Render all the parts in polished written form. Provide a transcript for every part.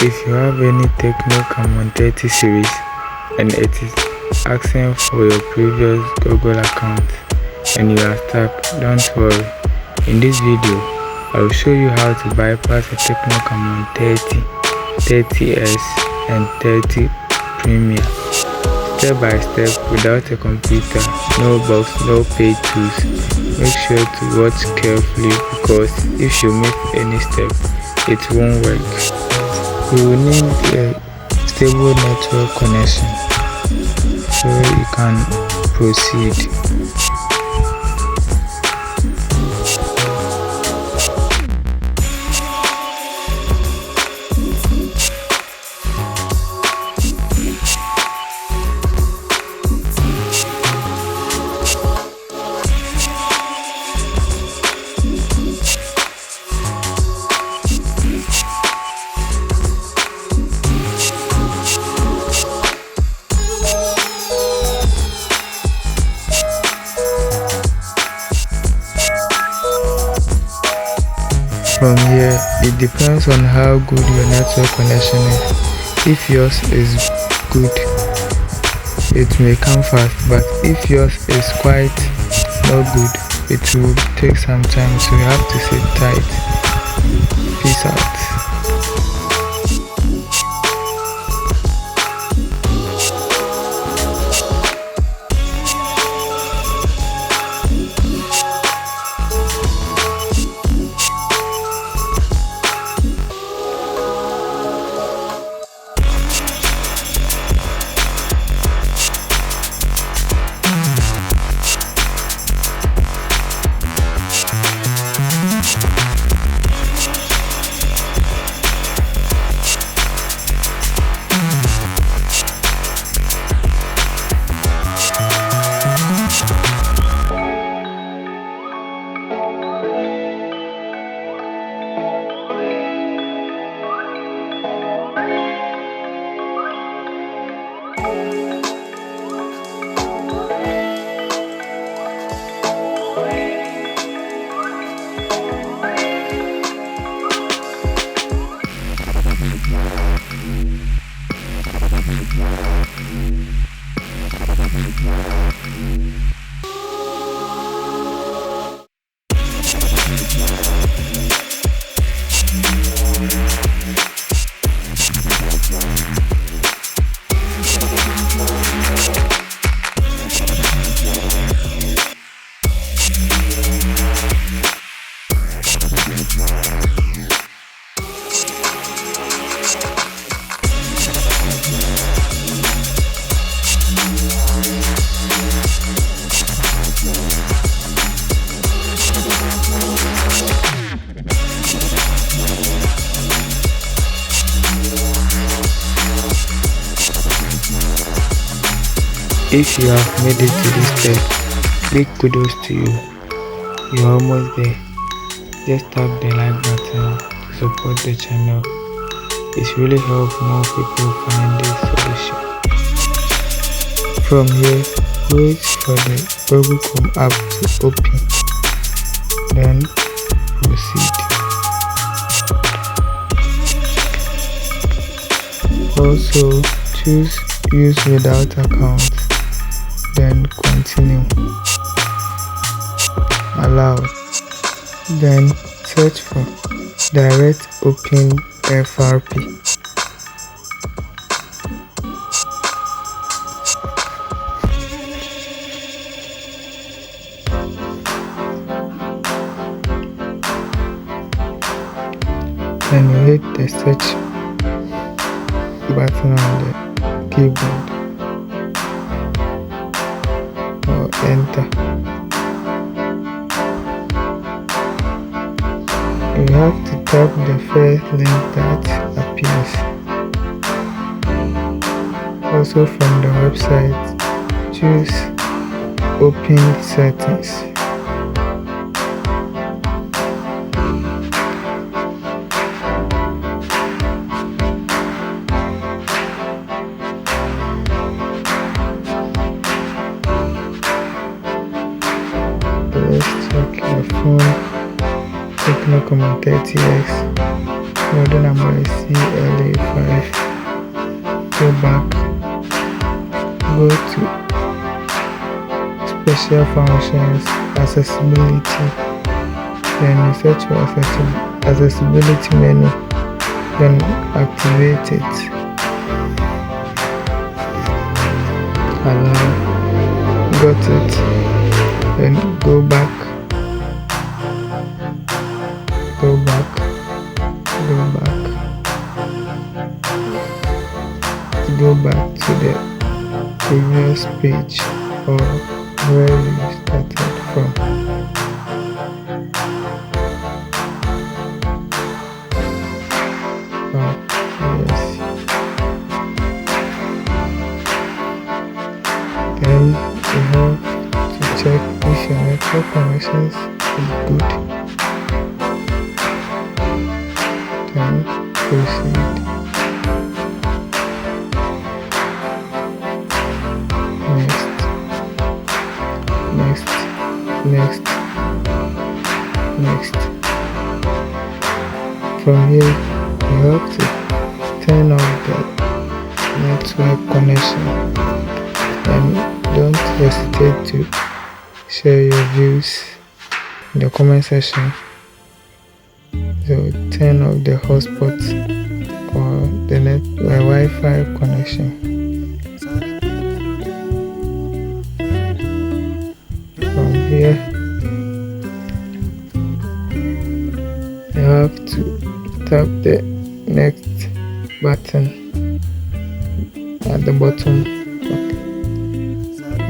If you have any Tecno Camon 30 series and it is asking for your previous Google account and you are stuck, don't worry. In this video, I will show you how to bypass a Tecno Camon 30, 30S and 30 Premier. Step by step, without a computer, no box, no paid tools. Make sure to watch carefully because if you miss any step, it won't work. You will need a stable network connection so you can proceed. From here, it depends on how good your network connection is. If yours is good, it may come fast, but if yours is quite not good, it will take some time, so you have to sit tight. Peace out. If you have made it to this step, big kudos to you. You're almost there. Just tap the like button to support the channel. It's really helped more people find this solution. From here, wait for the Google Chrome app to open. Then proceed. Also, choose use without account. Then continue. Allow. Then search for direct open FRP. Then you hit the search button on the keyboard or enter. You have to tap the first link that appears. Also from the website, choose Open Settings. Let's check your phone. Tecno Camon 30X. Model number is CLA5. special functions, accessibility. Then you search for accessibility menu, then activate it. Allow, got it. Then go back, go back, go back to the previous page or where you started from. Oh, yes. Then you have to check if your network connections is good. Then proceed. Next. From here, you have to turn off the network connection, and don't hesitate to share your views in the comment section. So turn off the hotspot or the Wi-Fi connection. From here, you have to tap the next button at the bottom.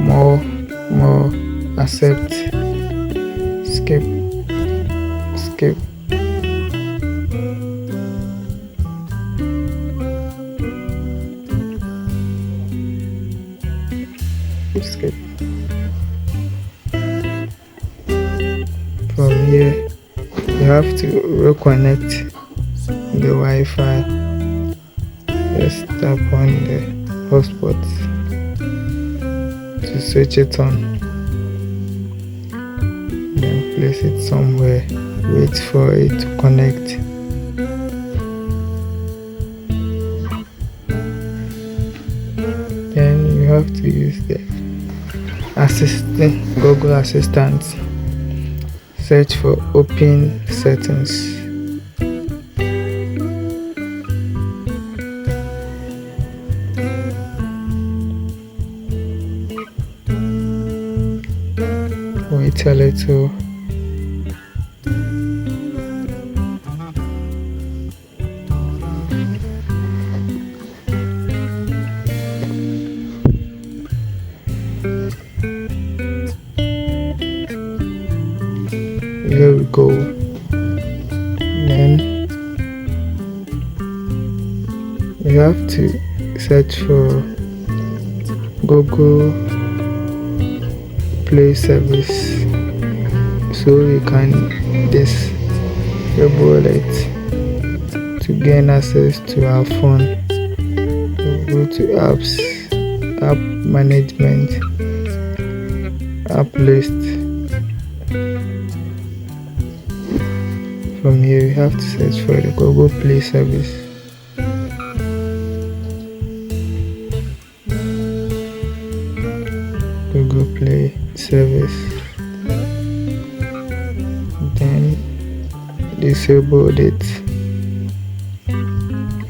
More, accept, skip. From here, you have to reconnect the Wi-Fi. Just tap on the hotspot to switch it on. Then place it somewhere. Wait for it to connect. Then you have to use the Google Assistant. Search for open settings. Wait a little. Here we go. Then you have to search for Google Play service, so you can disable it to gain access to our phone. Go to apps, app management, app list. From here, you have to search for the Google Play service. Google Play service. Then disable it.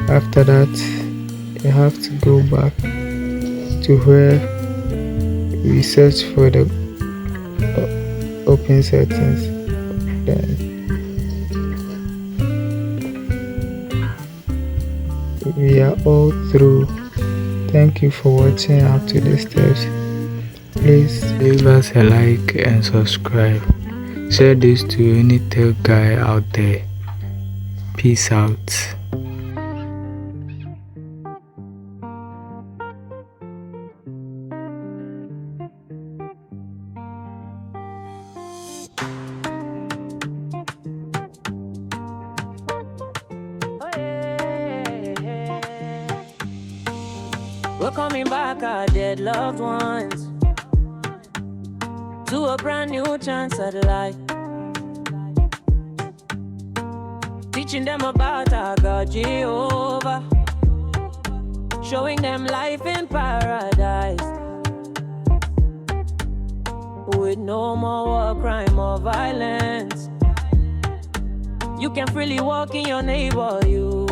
After that, you have to go back to where we search for the open settings. Then we are all through. Thank you for watching up to this steps. Please leave us a like and subscribe. Share this to any tech guy out there. Peace out. We're coming back, our dead loved ones, to a brand new chance at life. Teaching them about our God Jehovah, showing them life in paradise. with no more war, crime or violence. You can freely walk in your neighborhood.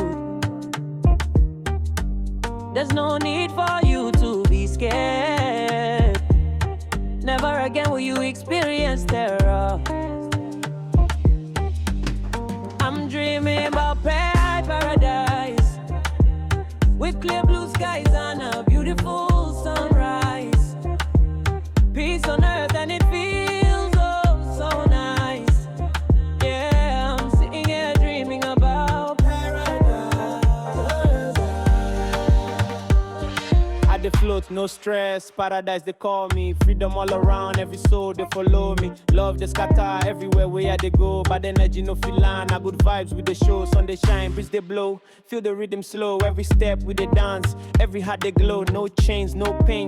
There's no need for you to be scared. Never again will you experience terror. I'm dreaming about paradise with clear blue skies and a beautiful sunrise. Peace on earth and it feels oh so nice. Yeah, I'm sitting here dreaming about paradise. I dey float, no stress, paradise they call me. Freedom all around, every soul they follow me. Love they scatter everywhere where I they go. Bad energy no feel line, I good vibes with the show. Sun they shine, breeze they blow. Feel the rhythm slow, every step we they dance. Every heart they glow, no chains, no pain.